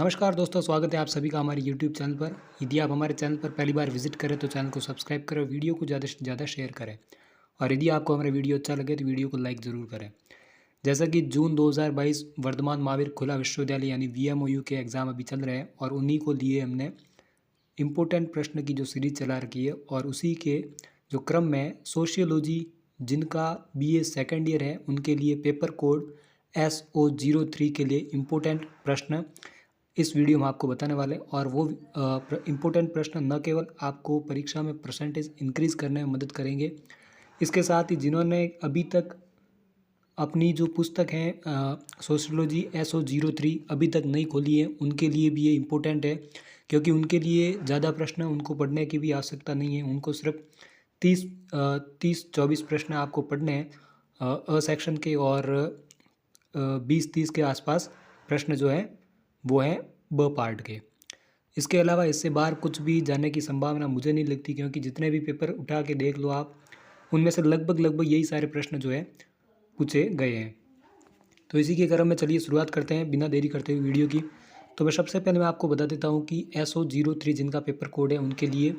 नमस्कार दोस्तों, स्वागत है आप सभी का हमारे YouTube चैनल पर। यदि आप हमारे चैनल पर पहली बार विजिट करें तो चैनल को सब्सक्राइब करें और वीडियो को ज़्यादा से ज़्यादा शेयर करें। और यदि आपको हमारा वीडियो अच्छा लगे तो वीडियो को लाइक ज़रूर करें। जैसा कि जून 2022 वर्धमान महावीर खुला विश्वविद्यालय यानी VMOU के एग्ज़ाम अभी चल रहे हैं और उन्हीं को लिए हमने इम्पोर्टेंट प्रश्न की जो सीरीज चला रखी है और उसी के जो क्रम में सोशियोलॉजी जिनका BA सेकेंड ईयर है उनके लिए पेपर कोड SO03 के लिए इम्पोर्टेंट प्रश्न इस वीडियो में आपको बताने वाले हैं। और वो इम्पोर्टेंट प्रश्न न केवल आपको परीक्षा में परसेंटेज इंक्रीज़ करने में मदद करेंगे, इसके साथ ही जिन्होंने अभी तक अपनी जो पुस्तक है सोशियोलॉजी SO03 अभी तक नहीं खोली है उनके लिए भी ये इम्पोर्टेंट है, क्योंकि उनके लिए ज़्यादा प्रश्न उनको पढ़ने की भी आवश्यकता नहीं है। उनको सिर्फ 30-24 प्रश्न आपको पढ़ने हैं अ सेक्शन के, और 20-30 के आसपास प्रश्न जो है वो है ब पार्ट के। इसके अलावा इससे बाहर कुछ भी जाने की संभावना मुझे नहीं लगती, क्योंकि जितने भी पेपर उठा के देख लो आप, उनमें से लगभग यही सारे प्रश्न जो है पूछे गए हैं। तो इसी के क्रम में चलिए शुरुआत करते हैं बिना देरी करते हुए वीडियो की। तो सबसे पहले मैं आपको बता देता हूँ कि SO03 जिनका पेपर कोड है उनके लिए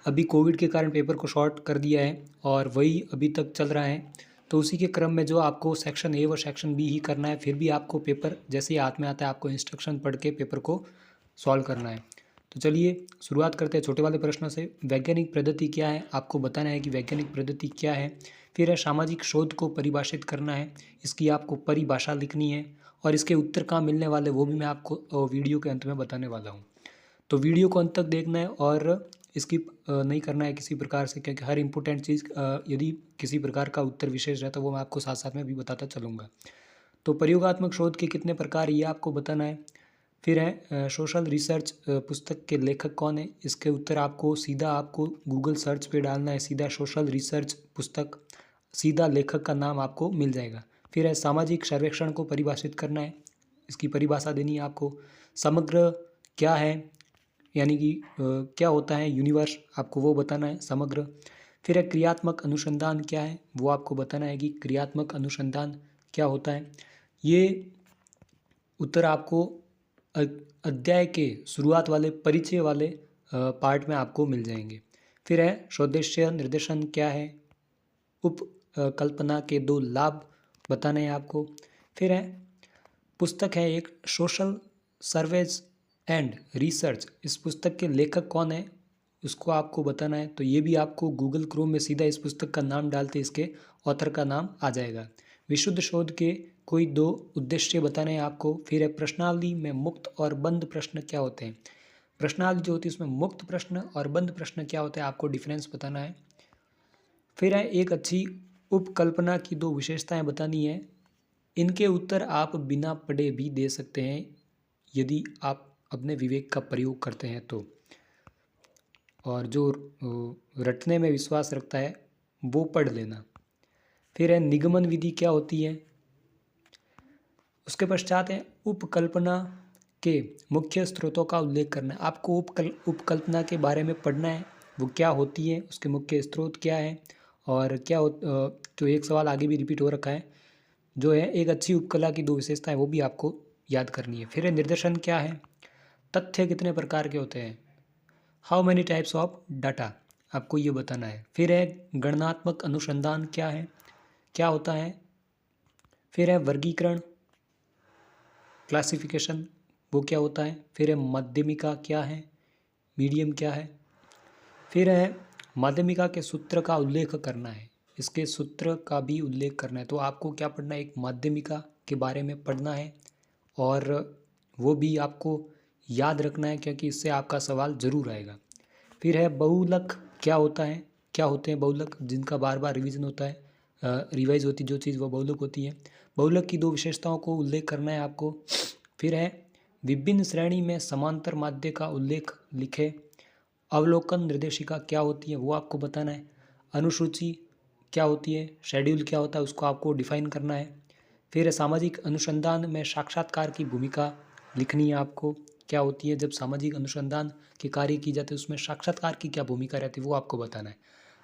अभी कोविड के कारण पेपर को शॉर्ट कर दिया है और वही अभी तक चल रहा है। तो उसी के क्रम में जो आपको सेक्शन A व सेक्शन B ही करना है, फिर भी आपको पेपर जैसे ही हाथ में आता है आपको इंस्ट्रक्शन पढ़ के पेपर को सॉल्व करना है। तो चलिए शुरुआत करते हैं छोटे वाले प्रश्न से। वैज्ञानिक पद्धति क्या है, आपको बताना है कि वैज्ञानिक पद्धति क्या है। फिर है सामाजिक शोध को परिभाषित करना है, इसकी आपको परिभाषा लिखनी है और इसके उत्तर कहाँ मिलने वाले वो भी मैं आपको वीडियो के अंत में बताने वाला हूँ। तो वीडियो को अंत तक देखना है और स्किप नहीं करना है किसी प्रकार से, क्योंकि हर इम्पोर्टेंट चीज़ यदि किसी प्रकार का उत्तर विशेष है तो वो मैं आपको साथ साथ में भी बताता चलूँगा। तो प्रयोगात्मक शोध के कितने प्रकार ये आपको बताना है। फिर है सोशल रिसर्च पुस्तक के लेखक कौन है, इसके उत्तर आपको गूगल सर्च पे डालना है, सीधा सोशल रिसर्च पुस्तक, सीधा लेखक का नाम आपको मिल जाएगा। फिर है सामाजिक सर्वेक्षण को परिभाषित करना है, इसकी परिभाषा देनी है आपको। समग्र क्या है, यानी कि क्या होता है यूनिवर्स, आपको वो बताना है समग्र। फिर है क्रियात्मक अनुसंधान क्या है, वो आपको बताना है कि क्रियात्मक अनुसंधान क्या होता है। ये उत्तर आपको अध्याय के शुरुआत वाले परिचय वाले पार्ट में आपको मिल जाएंगे। फिर है स्वदेशीय निर्देशन क्या है, उप कल्पना के 2 लाभ बताने हैं आपको। फिर है पुस्तक है एक सोशल सर्वेज एंड रिसर्च, इस पुस्तक के लेखक कौन है उसको आपको बताना है। तो ये भी आपको गूगल क्रोम में सीधा इस पुस्तक का नाम डालते इसके ऑथर का नाम आ जाएगा। विशुद्ध शोध के कोई 2 उद्देश्य बताने हैं आपको। फिर है प्रश्नावली में मुक्त और बंद प्रश्न क्या होते हैं, प्रश्नावली जो होती है उसमें मुक्त प्रश्न और बंद प्रश्न क्या होते हैं आपको डिफरेंस बताना है। फिर है एक अच्छी उपकल्पना की 2 विशेषताएं बतानी है, इनके उत्तर आप बिना पढ़े भी दे सकते हैं यदि आप अपने विवेक का प्रयोग करते हैं तो, और जो रटने में विश्वास रखता है वो पढ़ लेना। फिर है निगमन विधि क्या होती है, उसके पश्चात है उपकल्पना के मुख्य स्रोतों का उल्लेख करना है। आपको उपकल्पना के बारे में पढ़ना है, वो क्या होती है, उसके मुख्य स्रोत क्या है और जो एक सवाल आगे भी रिपीट हो रखा है जो है एक अच्छी उपकला की 2 विशेषताएं, वो भी आपको याद करनी है। फिर है निर्देशन क्या है, तथ्य कितने प्रकार के होते हैं, how many types of data, आपको ये बताना है। फिर है गणनात्मक अनुसंधान क्या है, क्या होता है। फिर है वर्गीकरण क्लासिफिकेशन, वो क्या होता है। फिर है माध्यमिका क्या है, मीडियम क्या है। फिर है माध्यमिका के सूत्र का उल्लेख करना है, इसके सूत्र का भी उल्लेख करना है। तो आपको क्या पढ़ना है, एक माध्यमिका के बारे में पढ़ना है और वो भी आपको याद रखना है, क्योंकि इससे आपका सवाल ज़रूर आएगा। फिर है बहुलक क्या होता है, क्या होते हैं बहुलक, जिनका बार बार रिवीजन होता है, रिवाइज होती जो चीज़ वो बहुलक होती है। बहुलक की 2 विशेषताओं को उल्लेख करना है आपको। फिर है विभिन्न श्रेणी में समांतर माध्य का उल्लेख लिखे। अवलोकन निर्देशिका क्या होती है वो आपको बताना है। अनुसूची क्या होती है, शेड्यूल क्या होता है उसको आपको डिफाइन करना है। फिर सामाजिक अनुसंधान में साक्षात्कार की भूमिका लिखनी है आपको, क्या होती है जब सामाजिक अनुसंधान के कार्य की जाते हैं उसमें साक्षात्कार की क्या भूमिका रहती है वो आपको बताना है।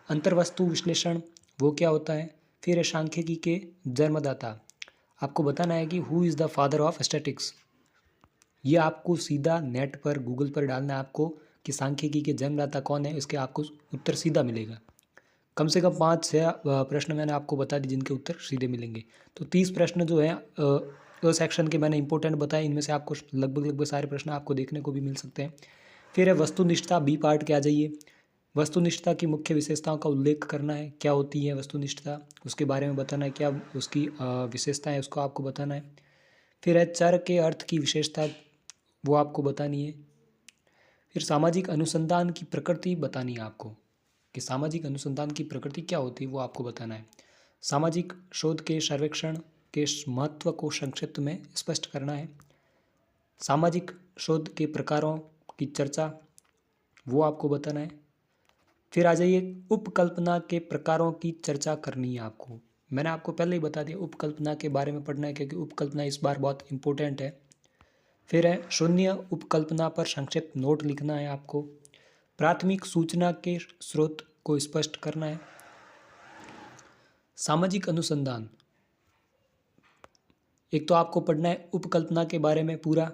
अंतर्वस्तु विश्लेषण वो क्या होता है। फिर सांख्यिकी के जन्मदाता, आपको बताना है कि who is the father of statics, ये आपको सीधा नेट पर गूगल पर डालना है आपको कि सांख्यिकी के जन्मदाता कौन है, इसके आपको उत्तर सीधा मिलेगा। कम से कम 5-6 प्रश्न मैंने आपको बता दिए जिनके उत्तर सीधे मिलेंगे। तो 30 प्रश्न जो हैं सेक्शन के मैंने इंपॉर्टेंट बताए, इनमें से आपको लगभग सारे प्रश्न आपको देखने को भी मिल सकते हैं। फिर है वस्तुनिष्ठता, बी पार्ट के आ जाइए। वस्तुनिष्ठता की मुख्य विशेषताओं का उल्लेख करना है, क्या होती है वस्तुनिष्ठता, उसके बारे में बताना है, क्या उसकी विशेषताएं उसको आपको बताना है। फिर है चर के अर्थ की विशेषता, वो आपको बतानी है। फिर सामाजिक अनुसंधान की प्रकृति बतानी है आपको कि सामाजिक अनुसंधान की प्रकृति क्या होती है, वो आपको बताना है। सामाजिक शोध के सर्वेक्षण के महत्व को संक्षिप्त में स्पष्ट करना है। सामाजिक शोध के प्रकारों की चर्चा, वो आपको बताना है। फिर आ जाइए उपकल्पना के प्रकारों की चर्चा करनी है आपको। मैंने आपको पहले ही बता दिया उपकल्पना के बारे में पढ़ना है, क्योंकि उपकल्पना इस बार बहुत इंपॉर्टेंट है। फिर है शून्य उपकल्पना पर संक्षिप्त नोट लिखना है आपको। प्राथमिक सूचना के स्रोत को स्पष्ट करना है। सामाजिक अनुसंधान, एक तो आपको पढ़ना है उपकल्पना के बारे में पूरा,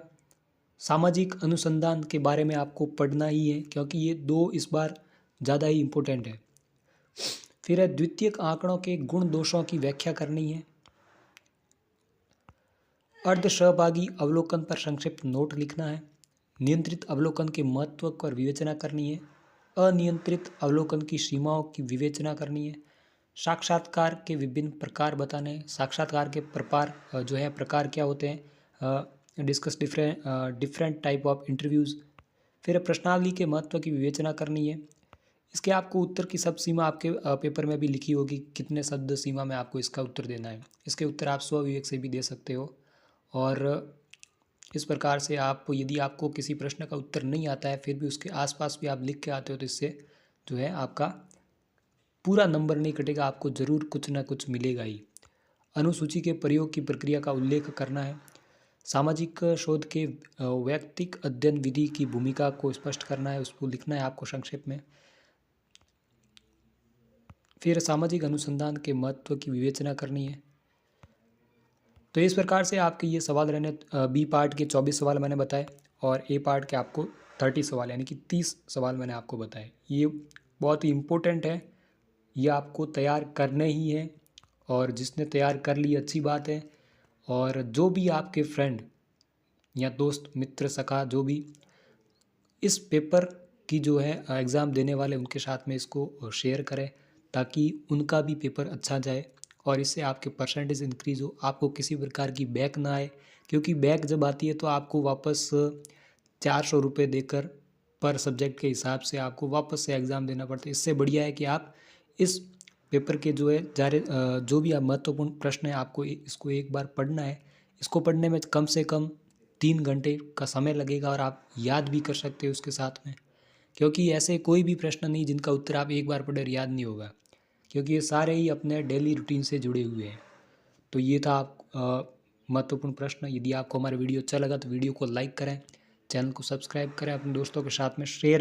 सामाजिक अनुसंधान के बारे में आपको पढ़ना ही है, क्योंकि ये दो इस बार ज़्यादा ही इम्पोर्टेंट है। फिर है द्वितीयक आंकड़ों के गुण दोषों की व्याख्या करनी है। अर्ध सहभागी अवलोकन पर संक्षिप्त नोट लिखना है। नियंत्रित अवलोकन के महत्व पर विवेचना करनी है। अनियंत्रित अवलोकन की सीमाओं की विवेचना करनी है। साक्षात्कार के विभिन्न प्रकार बताने हैं। साक्षात्कार के प्रकार क्या होते हैं, discuss different type of interviews. फिर प्रश्नावली के महत्व की विवेचना करनी है। इसके आपको उत्तर की सब सीमा आपके पेपर में भी लिखी होगी, कितने शब्द सीमा में आपको इसका उत्तर देना है। इसके उत्तर आप स्वविवेक से भी दे सकते हो। और इस प्रकार से आप, यदि आपको किसी प्रश्न का उत्तर नहीं आता है फिर भी उसके आसपास भी आप लिख के आते हो, तो इससे जो है आपका पूरा नंबर नहीं कटेगा, आपको ज़रूर कुछ ना कुछ मिलेगा ही। अनुसूची के प्रयोग की प्रक्रिया का उल्लेख करना है। सामाजिक शोध के वैयक्तिक अध्ययन विधि की भूमिका को स्पष्ट करना है, उसको लिखना है आपको संक्षेप में। फिर सामाजिक अनुसंधान के महत्व की विवेचना करनी है। तो इस प्रकार से आपके ये सवाल रहने, बी पार्ट के 24 सवाल मैंने बताए और ए पार्ट के आपको 30 सवाल, यानी कि 30 सवाल मैंने आपको बताए। ये बहुत ही इम्पोर्टेंट है, ये आपको तैयार करने ही है, और जिसने तैयार कर ली अच्छी बात है। और जो भी आपके फ्रेंड या दोस्त मित्र सखा जो भी इस पेपर की जो है एग्ज़ाम देने वाले, उनके साथ में इसको शेयर करें, ताकि उनका भी पेपर अच्छा जाए और इससे आपके परसेंटेज इंक्रीज़ हो, आपको किसी प्रकार की बैक ना आए। क्योंकि बैक जब आती है तो आपको वापस 400 रुपये देकर पर सब्जेक्ट के हिसाब से आपको वापस से एग्ज़ाम देना पड़ता है। इससे बढ़िया है कि आप इस पेपर के जो भी आप महत्वपूर्ण प्रश्न है, आपको इसको एक बार पढ़ना है। इसको पढ़ने में कम से कम 3 घंटे का समय लगेगा और आप याद भी कर सकते हो उसके साथ में, क्योंकि ऐसे कोई भी प्रश्न नहीं जिनका उत्तर आप एक बार पढ़े और याद नहीं होगा, क्योंकि ये सारे ही अपने डेली रूटीन से जुड़े हुए हैं। तो ये था महत्वपूर्ण प्रश्न। यदि आपको हमारा वीडियो अच्छा लगा तो वीडियो को लाइक करें, चैनल को सब्सक्राइब करें, अपने दोस्तों के साथ में शेयर